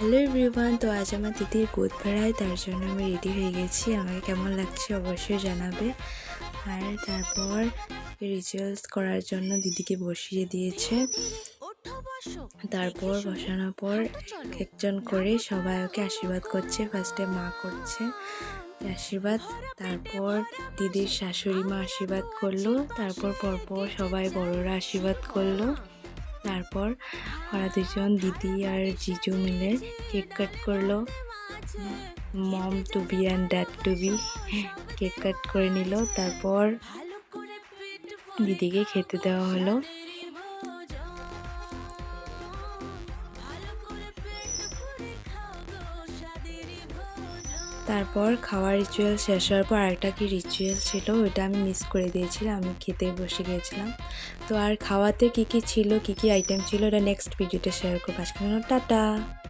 Hello everyone, তো আজ আমার দিদির গোদ ভেড়ায়, তার জন্য আমি রেডি হয়ে গেছি। আমাকে কেমন লাগছে অবশ্যই জানাবে। আর তারপর রিচুয়ালস করার জন্য দিদিকে বসিয়ে দিয়েছে। তারপর বসানোর পর একজন করে সবাই ওকে আশীর্বাদ করছে। ফার্স্টে মা করছে আশীর্বাদ, তারপর দিদির শাশুড়ি মা আশীর্বাদ করলো, তারপর পরপর সবাই বড়রা আশীর্বাদ করলো। তারপর ওরা দুজন দিদি আর জিজু মিলে কেক কাট করলো। Mom to be and dad to be cake cut করে নিল। তারপর দিদিকে খেতে দেওয়া হলো। তারপর খাওয়ার রিচুয়াল শেষ হওয়ার পর আরেকটা কি রিচুয়াল ছিল, ওইটা আমি মিস করে দিয়েছিলাম, আমি খেতে বসে গিয়েছিলাম। তো আর খাওয়াতে কী কী ছিল, কী কী আইটেম ছিল, ওটা নেক্সট ভিডিওতে শেয়ার করবো। আজকের জন্য টাটা।